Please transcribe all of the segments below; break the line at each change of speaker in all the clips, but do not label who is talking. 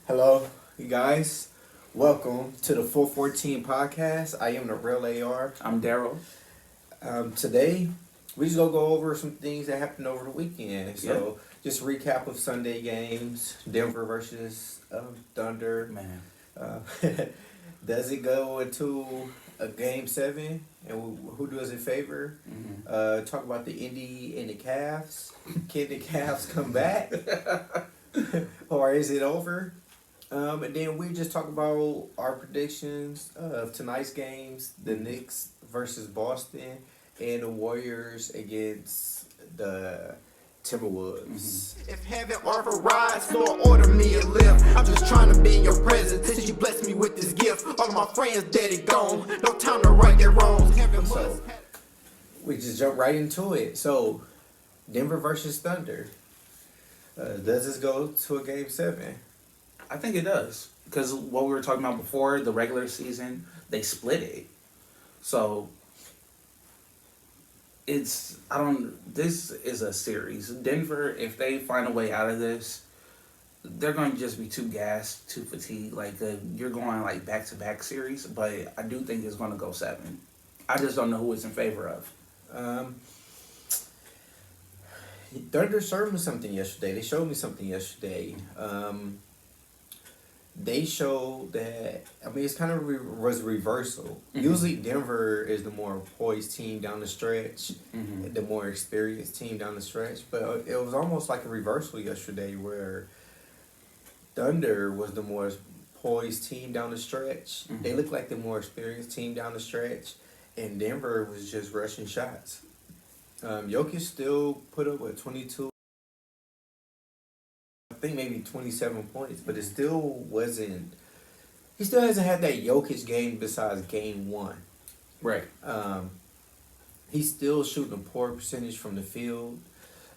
Hello, you guys. Welcome to the 414 podcast. I am the real AR.
I'm Daryl.
Today, we just gonna go over some things that happened over the weekend. So, just recap of Sunday games: Denver versus Thunder.
Man,
Uh, does it go into a game seven, and who does it favor? Talk about the Indy and the Cavs. Can the Cavs come back, or is it over? And then we just talk about our predictions of tonight's games: the Knicks versus Boston, and the Warriors against the Timberwolves.
If heaven offer rides, Lord, order me a lift. I'm just trying to be in your presence since you blessed me with this gift. All of my friends dead and gone, no time to right their wrongs. Heaven
So
must
we just jump right into it. So Denver versus Thunder. Does this go to a game seven?
I think it does. Because what we were talking about before, the regular season, they split it. So, this is a series. Denver, if they find a way out of this, they're going to just be too gassed, too fatigued. You're going like back-to-back series, but I do think it's going to go seven. I just don't know who it's in favor of.
Thunder showed me something yesterday. They showed me something yesterday. They showed that, it's kind of was reversal. Usually Denver is the more poised team down the stretch, the more experienced team down the stretch. But it was almost like a reversal yesterday where Thunder was the more poised team down the stretch. They looked like the more experienced team down the stretch, and Denver was just rushing shots. Jokic still put up, 22? I think maybe 27 points, but it still wasn't. He still hasn't had that Jokic game besides game one.
Right.
He's still shooting a poor percentage from the field.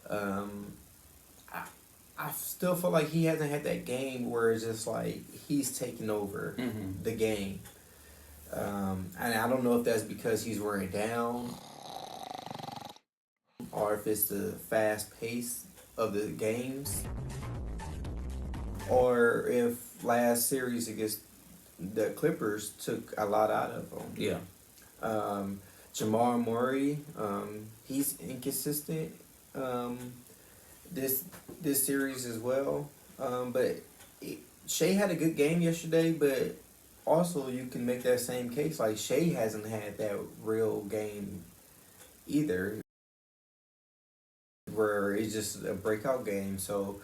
I still feel like he hasn't had that game where it's just like he's taking over the game. And I don't know if that's because he's wearing down or if it's the fast pace of the games, or if last series against the Clippers took a lot out of him.
Yeah.
Jamal Murray, he's inconsistent this series as well. Shea had a good game yesterday, but also you can make that same case. Like, Shea hasn't had that real game either, where it's just a breakout game. So,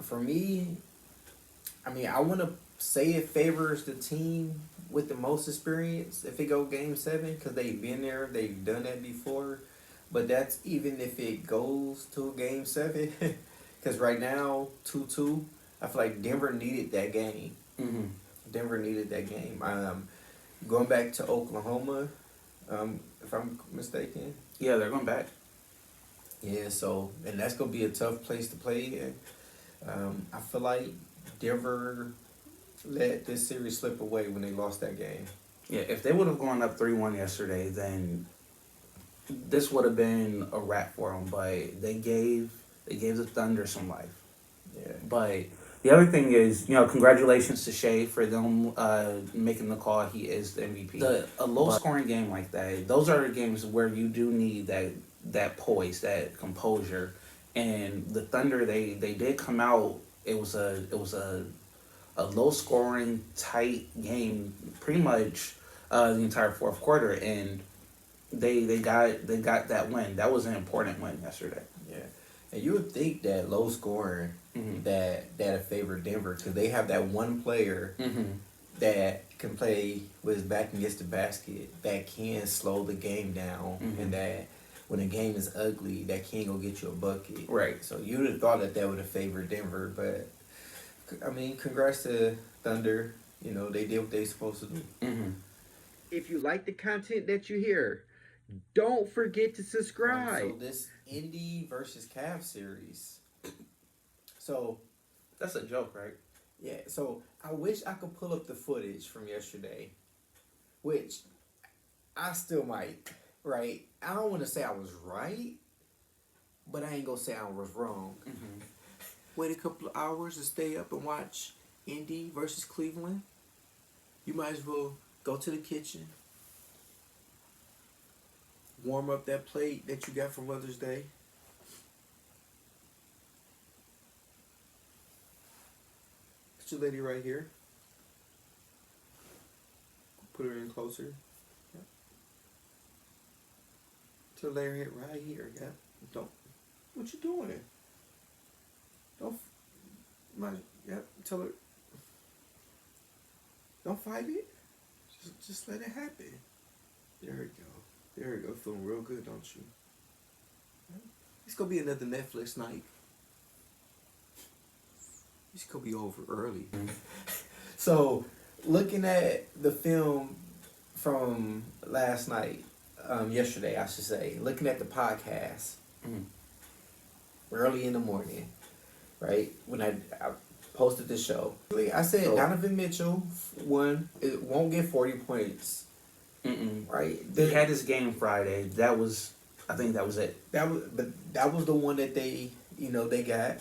for me, I want to say it favors the team with the most experience if it go game seven, because they've been there, they've done that before. But that's even if it goes to a game seven, because right now 2-2, I feel like Denver needed that game. Denver needed that game. Going back to Oklahoma, if I'm mistaken.
Yeah, they're going back.
Yeah, so, and that's going to be a tough place to play in. I feel like Denver let this series slip away when they lost that game.
Yeah, if they would have gone up 3-1 yesterday, then this would have been a wrap for them. But they gave the Thunder some life.
Yeah.
But the other thing is, congratulations to Shea for them making the call. He is the MVP. A low-scoring game like that, those are games where you do need that poise, that composure. And the Thunder, they did come out. It was a low-scoring, tight game, pretty much the entire fourth quarter, and they got that win. That was an important win yesterday.
Yeah, and you would think that low scoring that favor Denver, because they have that one player that can play with his back against the basket, that can slow the game down, and that when the game is ugly, that can go get you a bucket.
Right.
So you would have thought that would have favored Denver, but congrats to Thunder. They did what they supposed to do. If you like the content that you hear, don't forget to subscribe. So this Indy versus Cavs series. So
That's a joke, right?
yeah. So I wish I could pull up the footage from yesterday, which I still might. Right. I don't want to say I was right, but I ain't gonna say I was wrong. wait a couple of hours to stay up and watch Indy versus Cleveland, you might as well go to the kitchen, warm up that plate that you got for Mother's Day. Put your lady right here. Put her in closer. Yep. To lay her head right here. Yep. Don't. What you doing? Don't. Yep. Tell her. Don't fight it. Just let it happen. There we go. There we go. Feeling real good, don't you? It's gonna be another Netflix night. It's gonna be over early. So, looking at the film from last night, yesterday, I should say, looking at the podcast early in the morning, right when I posted the show, I said Donovan Mitchell won. It won't get 40 points. Right?
He had his game Friday. I think that was it.
That was the one that they got.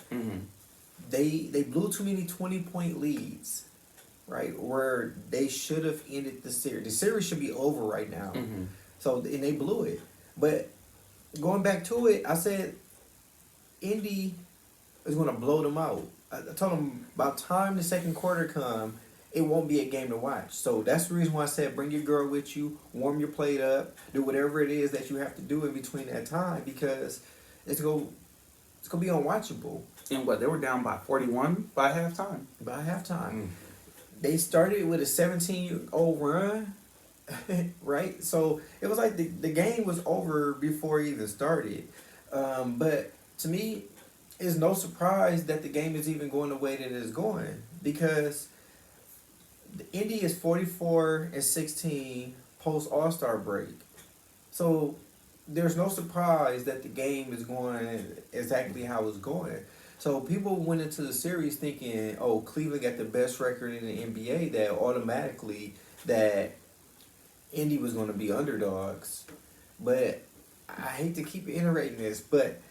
They blew too many 20-point leads, right? Where they should have ended the series. The series should be over right now. So and they blew it. But going back to it, I said Indy is going to blow them out. I told them about time the second quarter come, it won't be a game to watch. So that's the reason why I said bring your girl with you, warm your plate up, do whatever it is that you have to do in between that time, because it's gonna be unwatchable.
And what, they were down by 41 by halftime.
By halftime, they started with a 17-0 run, right? So it was like the game was over before it even started. But to me, it's no surprise that the game is even going the way that it is going, because the Indy is 44-16 post All-Star break. So there's no surprise that the game is going exactly how it's going. So people went into the series thinking, oh, Cleveland got the best record in the NBA, that automatically that Indy was going to be underdogs. But I hate to keep iterating this, but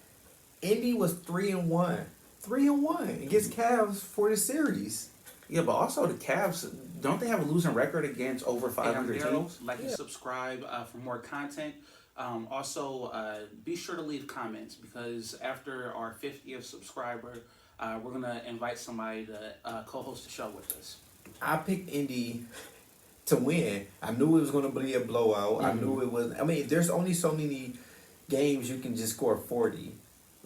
Indy was 3-1. 3-1 against Cavs for the series.
Yeah, but also the Cavs, don't they have a losing record against over 500 teams?
Like and subscribe for more content. Also, be sure to leave comments, because after our 50th subscriber, we're going to invite somebody to co-host the show with us.
I picked Indy to win. I knew it was going to be a blowout. I knew it was. I mean, there's only so many games you can just score 40.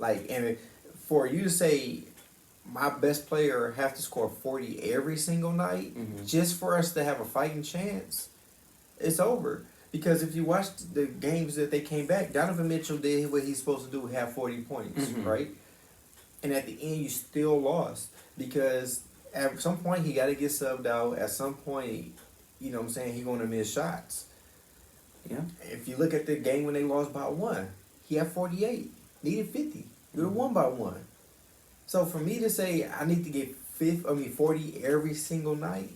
And for you to say my best player have to score 40 every single night just for us to have a fighting chance, it's over. Because if you watch the games that they came back, Donovan Mitchell did what he's supposed to do, have 40 points, right? And at the end, you still lost. Because at some point, he got to get subbed out. At some point, you know what I'm saying, he's going to miss shots.
Yeah.
If you look at the game when they lost by 1, he had 48. Needed 50. You would have won by 1. So for me to say I need to get 40 every single night,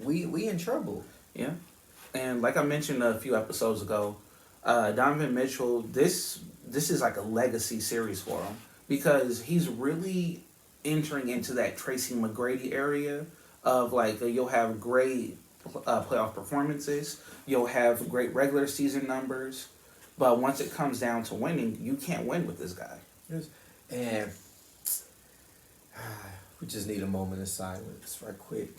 we in trouble.
Yeah. And like I mentioned a few episodes ago, Donovan Mitchell, this is like a legacy series for him, because he's really entering into that Tracy McGrady area of you'll have great playoff performances, you'll have great regular season numbers, but once it comes down to winning, you can't win with this guy.
Yes. And we just need a moment of silence right quick.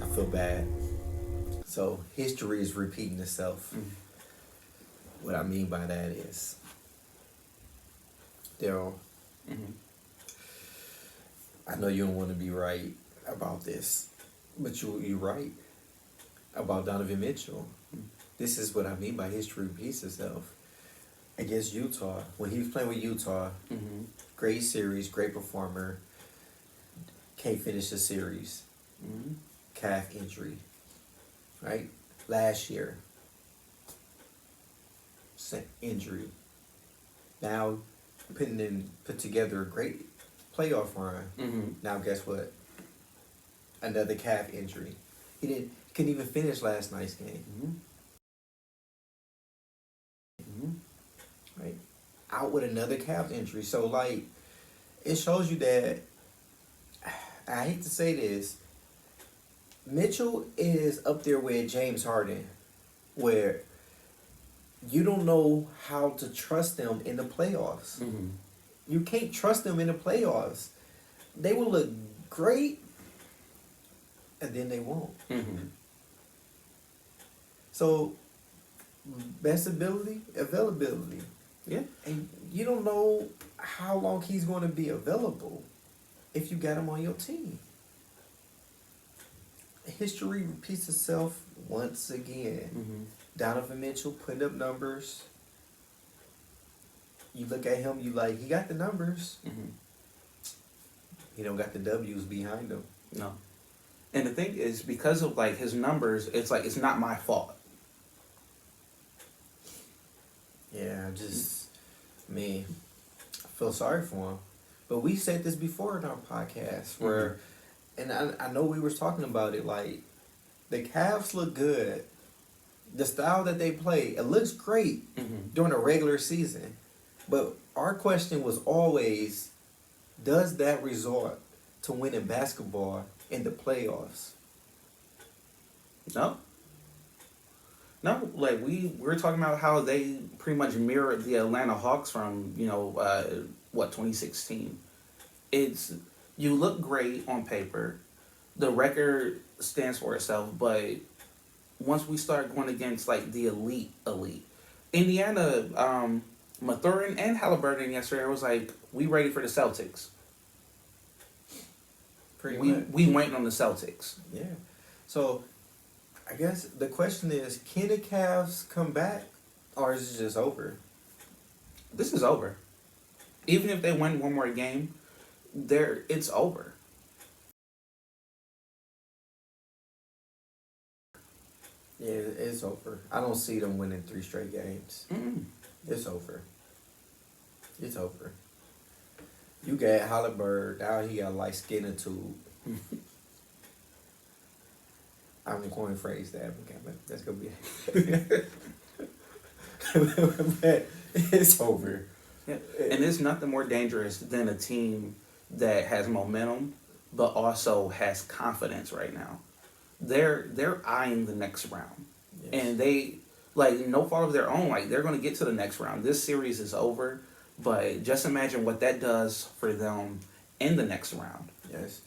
I feel bad. So history is repeating itself. What I mean by that is, Daryl, I know you don't want to be right about this, but you're right about Donovan Mitchell. This is what I mean by history repeats itself. Against Utah, when he was playing with Utah, great series, great performer, can't finish the series. Calf injury, right? Last year, injury. Now, put together a great playoff run. Now, guess what? Another calf injury. Couldn't even finish last night's game. out with another calf injury. So like, it shows you that. I hate to say this, Mitchell is up there with James Harden, where you don't know how to trust them in the playoffs.
Mm-hmm.
You can't trust them in the playoffs. They will look great, and then they won't.
Mm-hmm.
So, best ability, availability.
Yeah.
And you don't know how long he's going to be available if you got him on your team. History repeats itself once again.
Mm-hmm.
Donovan Mitchell putting up numbers. You look at him, you like, he got the numbers.
Mm-hmm.
He don't got the W's behind him.
No. And the thing is, because of like his numbers, it's like it's not my fault.
Yeah, I feel sorry for him. But we said this before in our podcast where, and I know we were talking about it, like, the Cavs look good. The style that they play, it looks great during the regular season. But our question was always, does that resort to winning basketball in the playoffs?
No. No, like we were talking about how they pretty much mirrored the Atlanta Hawks from 2016. It's, you look great on paper, the record stands for itself, but once we start going against like the elite, Indiana, Mathurin and Halliburton yesterday was like, we ready for the Celtics. We waiting on the Celtics.
Yeah. So, I guess the question is, can the Cavs come back, or is it just over?
This is over. Even if they win one more game, it's over.
Yeah, it's over. I don't see them winning 3 straight games.
Mm-mm.
It's over. It's over. You got Halliburton, now he got like skin and tube. I'm going to phrase that. Okay, but that's going to be but it's over.
Yeah. And there's nothing more dangerous than a team that has momentum but also has confidence right now. They're eyeing the next round. Yes. And they, like, no fault of their own, like, they're going to get to the next round. This series is over, but just imagine what that does for them in the next round.
Yes.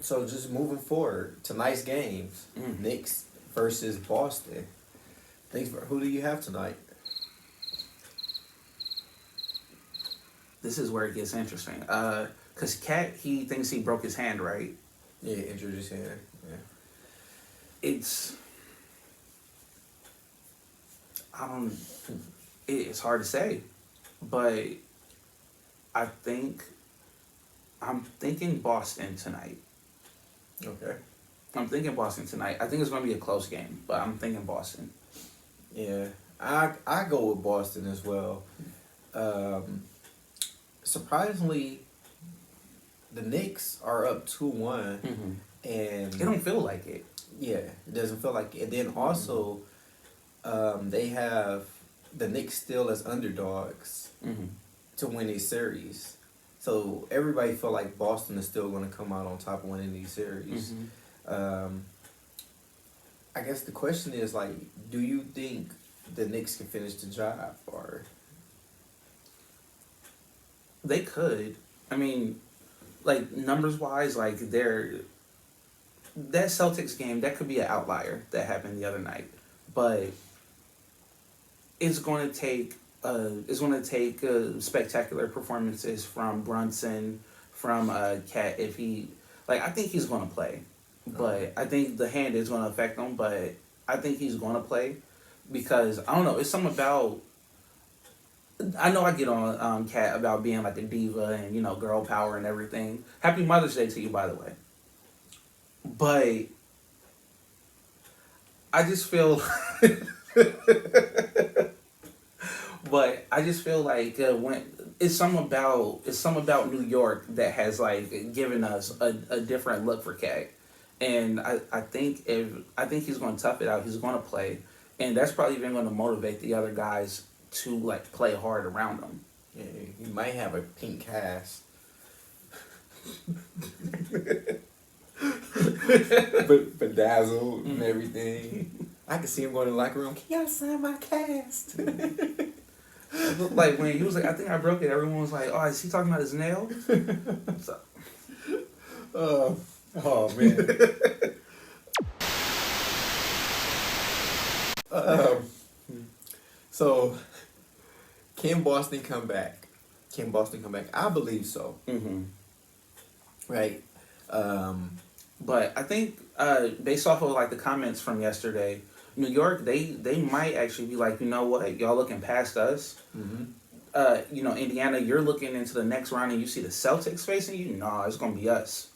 So just moving forward, tonight's games, Knicks versus Boston. Who do you have tonight?
This is where it gets interesting. Because Cat, he thinks he broke his hand, right?
Yeah, injured his hand. Yeah.
It's hard to say, but I'm thinking Boston tonight.
Okay.
I'm thinking Boston tonight. I think it's going to be a close game, but I'm thinking Boston.
Yeah, I go with Boston as well. Surprisingly, the Knicks are up 2-1, and
it don't feel like it.
Yeah, it doesn't feel like it. And then also, they have the Knicks still as underdogs to win these series. So everybody feel like Boston is still going to come out on top of winning these series. I guess the question is, like, do you think the Knicks can finish the job, or
they could? I mean, like, numbers wise, like, that Celtics game, that could be an outlier that happened the other night, but it's going to take spectacular performances from Brunson, from Cat. If he, like, I think he's going to play, but I think the hand is going to affect him. But I think he's going to play because I don't know. It's something about. I know I get on Cat about being like a diva and girl power and everything. Happy Mother's Day to you, by the way. But I just feel. But I just feel like when it's something about New York that has like given us a different look for Cat, and I think he's going to tough it out. He's going to play, and that's probably even going to motivate the other guys to like play hard around him.
Yeah, he might have a pink cast. Bedazzled and everything. I can see him going to the locker room. Can y'all sign my cast?
It looked like when he was like, I think I broke it. Everyone was like, oh, is he talking about his nail? So,
oh man. So, can Boston come back? Can Boston come back? I believe so. Right.
But I think based off of like the comments from yesterday, New York, they might actually be like, you know what, y'all looking past us. Indiana, you're looking into the next round and you see the Celtics facing you. Nah, it's gonna be us.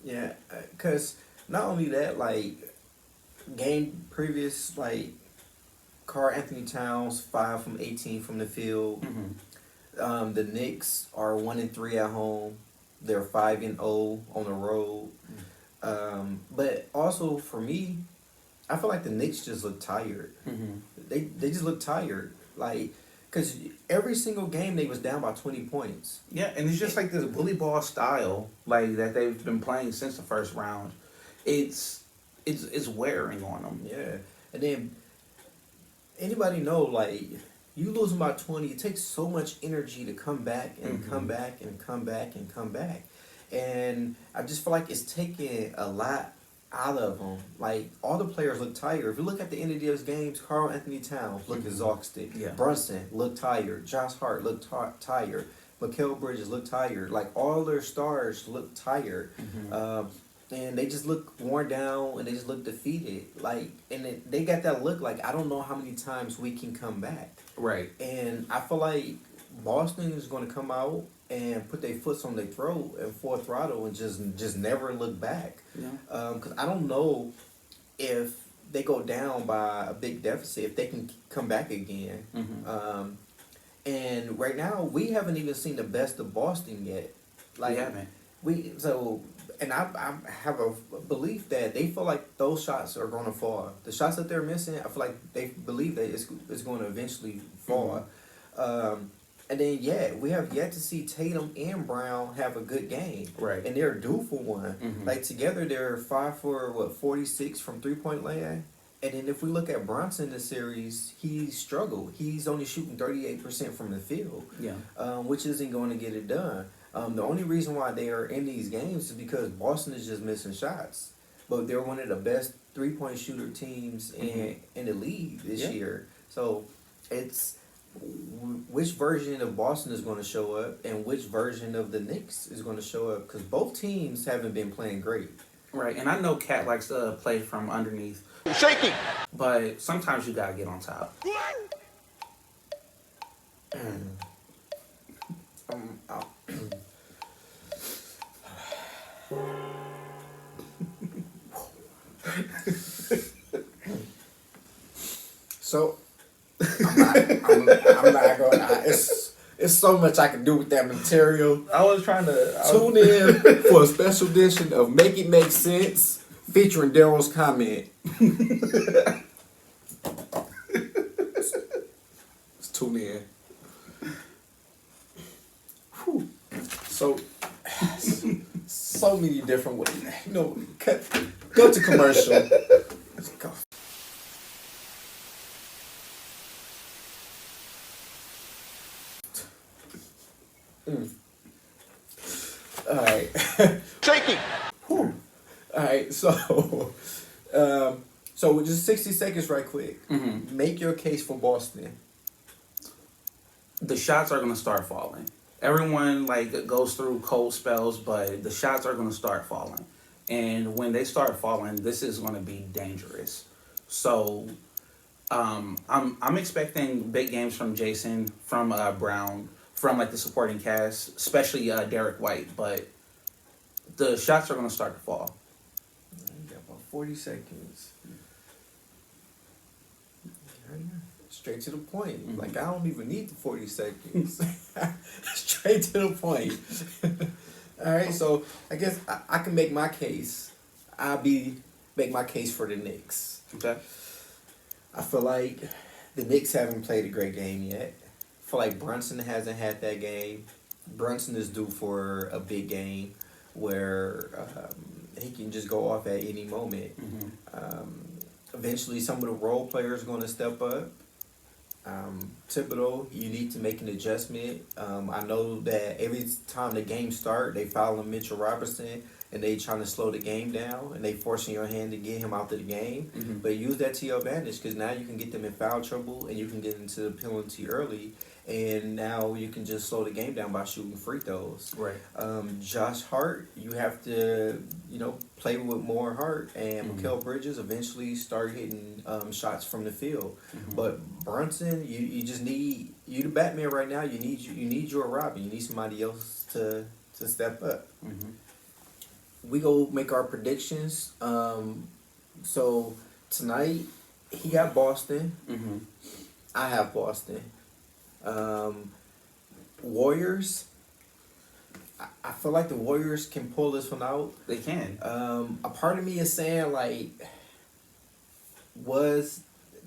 Yeah, because not only that, like game previous, like Karl Anthony Towns 5 from 18 from the field. The Knicks are 1-3 at home. They're 5-0 on the road. But also for me, I feel like the Knicks just look tired. They just look tired, like because every single game they was down by 20 points.
Yeah, and it's just like this bully ball style like that they've been playing since the first round. It's wearing on them.
Yeah, and then anybody know like you losing by 20, it takes so much energy to come back and come back and come back and come back, and I just feel like it's taking a lot out of them. Like all the players look tired. If you look at the end of those games, Karl Anthony Towns looked exhausted.
Yeah.
Brunson looked tired. Josh Hart looked tired. Mikal Bridges looked tired. Like all their stars look tired. And they just look worn down and they just look defeated. Like, and they got that look like, I don't know how many times we can come back.
Right.
And I feel like Boston is going to come out and put their foots on their throat and full throttle and just never look back.
Yeah.
Because I don't know if they go down by a big deficit, if they can come back again. And right now, we haven't even seen the best of Boston yet. Like,
we haven't.
And I have a belief that they feel like those shots are going to fall. The shots that they're missing, I feel like they believe that it's going to eventually fall. And then, we have yet to see Tatum and Brown have a good game.
Right.
And they're due for one. Like, together, they're 5 for, 46 from three-point land. And then if we look at Brunson this series, he struggled. He's only shooting 38% from the field.
Yeah.
Which isn't going to get it done. The only reason why they are in these games is because Boston is just missing shots. But they're one of the best three-point shooter teams in the league this year. So it's which version of Boston is going to show up and which version of the Knicks is going to show up, because both teams haven't been playing great.
Right, and I know Cat likes to play from underneath.
Shaky.
But sometimes you got to get on top.
So I'm not going. It's so much I can do with that material.
I was trying to
Tune in for a special edition of Make It Make Sense featuring Daryl's comment. Let's tune in. Whew. So many different ways. Go to commercial. Let's go. All right.
Shaky.
Whew. All right. So with just 60 seconds, right quick. Make your case for Boston.
The shots are going to start falling. Everyone goes through cold spells, but the shots are going to start falling. And when they start falling, this is going to be dangerous. So I'm expecting big games from Jason, from Brown, from the supporting cast, especially Derek White. But the shots are going to start to fall.
You got about 40 seconds. Straight to the point. I don't even need the 40 seconds. Straight to the point. All right, so I guess I can make my case. Make my case for the Knicks.
Okay.
I feel like The Knicks haven't played a great game yet. I feel like Brunson hasn't had that game. Brunson is due for a big game where he can just go off at any moment. Eventually, some of the role players are going to step up. Thibodeau, you need to make an adjustment. I know that every time the game start, they foul on Mitchell Robinson and they trying to slow the game down and they forcing your hand to get him out of the game. But use that to your advantage because now you can get them in foul trouble and you can get into the penalty early. And now you can just slow the game down by shooting free throws.
Right.
Josh Hart, you have to, play with more heart. And Mikal Bridges eventually start hitting shots from the field. But Brunson, you just need the Batman right now. You need your Robin. You need somebody else to step up. We go make our predictions. So tonight he got Boston. I have Boston. Warriors. I feel like the Warriors can pull this one out.
They can.
A part of me is saying like, was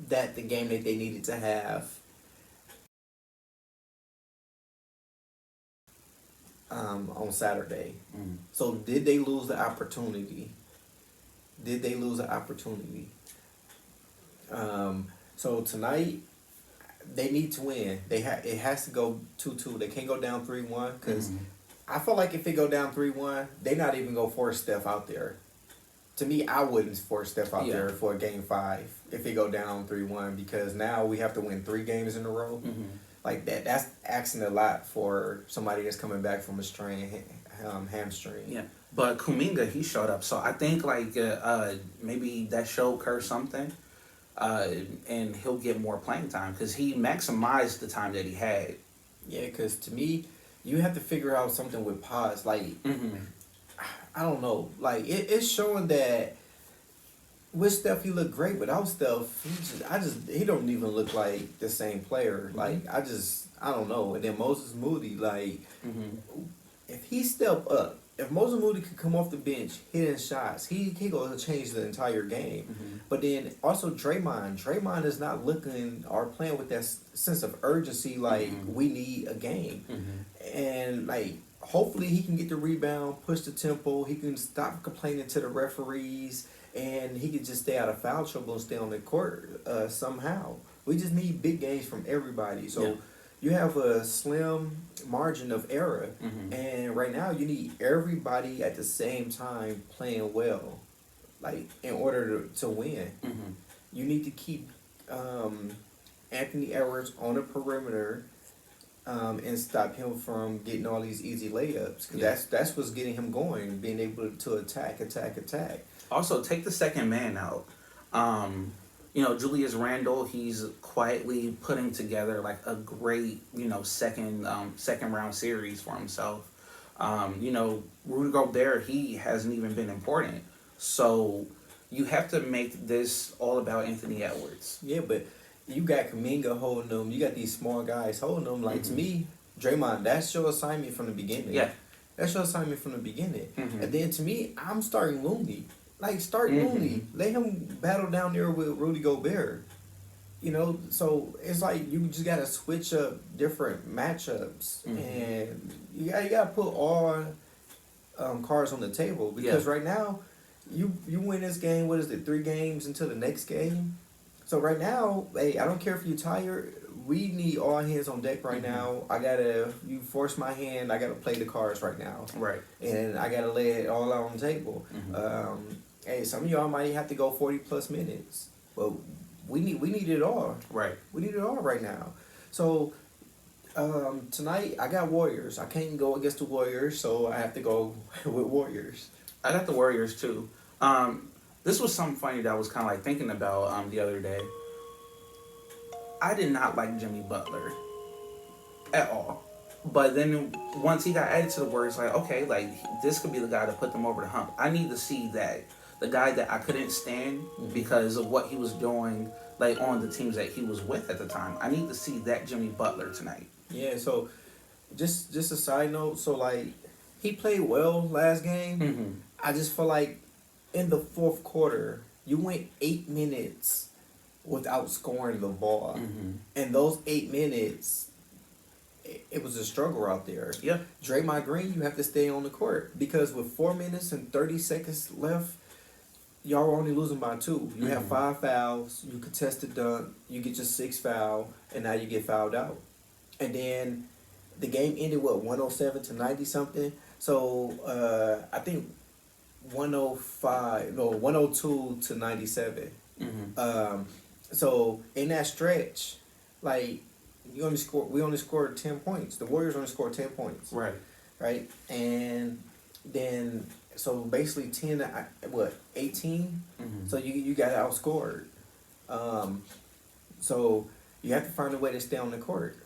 that the game that they needed to have? On Saturday. So did they lose the opportunity? So tonight they need to win. It has to go 2-2. They can't go down 3-1 because I feel like if they go down 3-1, they not even gonna force Steph out there. To me, I wouldn't force Steph out there for a game 5 if they go down 3-1 because now we have to win 3 games in a row. Like that's asking a lot for somebody that's coming back from a strained hamstring.
Yeah, but Kuminga, he showed up, so I think like maybe that showed Kerr something, and he'll get more playing time because he maximized the time that he had.
Yeah, because to me, you have to figure out something with Paz. Like, I don't know. Like it's showing that with Steph he looked great. Without Steph, he don't even look like the same player. Like I don't know. And then Moses Moody, like if he step up, if Moses Moody could come off the bench hitting shots, he gonna change the entire game. But then also Draymond is not looking or playing with that sense of urgency. Like we need a game, and like hopefully he can get the rebound, push the tempo. He can stop complaining to the referees. And he could just stay out of foul trouble and stay on the court somehow. We just need big games from everybody. So you have a slim margin of error. And right now you need everybody at the same time playing well. Like, in order to win. You need to keep Anthony Edwards on the perimeter and stop him from getting all these easy layups. Because that's what's getting him going, being able to attack.
Also, take the second man out. Julius Randle, he's quietly putting together like a great, second round series for himself. Rudy Gobert, he hasn't even been important. So you have to make this all about Anthony Edwards.
Yeah, but you got Kuminga holding them. You got these small guys holding them. Like, to me, Draymond, that's your assignment from the beginning.
Yeah.
That's your assignment from the beginning. And then, to me, I'm starting Looney. Like, start Looney. Let him battle down there with Rudy Gobert. So it's like you just got to switch up different matchups. And you got to put all cards on the table. Because right now, you win this game, 3 games until the next game? So right now, hey, I don't care if you're tired. We need all hands on deck right now. You force my hand, I gotta play the cards right now.
Right.
And I gotta lay it all out on the table. Hey, some of y'all might have to go 40+ minutes. But we need it all.
Right.
We need it all right now. So tonight I got Warriors. I can't go against the Warriors, so I have to go with Warriors.
I got the Warriors too. This was something funny that I was kind of like thinking about the other day. I did not like Jimmy Butler at all. But then once he got added to the Warriors, like, okay, like this could be the guy to put them over the hump. I need to see that. The guy that I couldn't stand because of what he was doing like on the teams that he was with at the time. I need to see that Jimmy Butler tonight.
Yeah, so just a side note, so like he played well last game. I just feel like in the fourth quarter, you went 8 minutes without scoring the ball.
Mm-hmm.
And those 8 minutes, it was a struggle out there.
Yeah.
Draymond Green, you have to stay on the court because with 4 minutes and 30 seconds left, y'all were only losing by 2. You have 5 fouls, you contest the dunk, you get your 6th foul, and now you get fouled out. And then the game ended, 107 to 90 something? So I think 102 to 97.
Mm-hmm.
So in that stretch, like we only scored 10 points. The Warriors only scored 10 points.
Right.
Right? And then so basically 10 to 18.
Mm-hmm.
So you got outscored. So you have to find a way to stay on the court.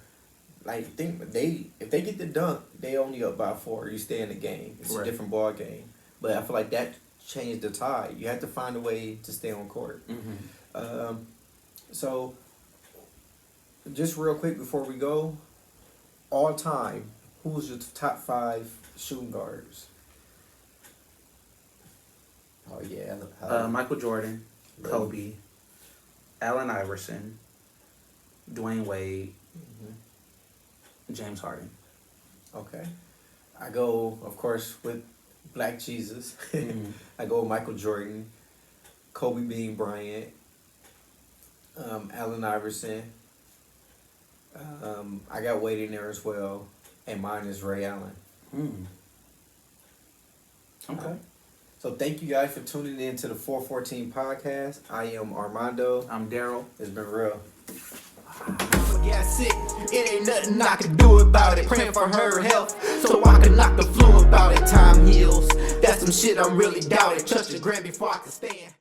Like if they get the dunk, they only up by 4. You stay in the game. It's
Right.
a different ball game. But I feel like that changed the tide. You have to find a way to stay on court.
Mm-hmm.
So just real quick before we go, all time, who's your top 5 shooting guards? Oh yeah,
Michael Jordan, Kobe, Allen Iverson, Dwayne Wade, James Harden.
Okay, I go of course with Black Jesus.
Mm-hmm.
I go with Michael Jordan, Kobe Bean Bryant, Allen Iverson. I got Wade in there as well, and mine is Ray Allen.
Mm. Okay.
So thank you guys for tuning in to the 414 podcast. I am Armando.
I'm Daryl.
It's been real.
Yeah, sick. It ain't nothing I can do about it. Praying for her health so I can knock the flu about it. Time heals. That's some shit I'm really doubting. Trust your grand before I can stand.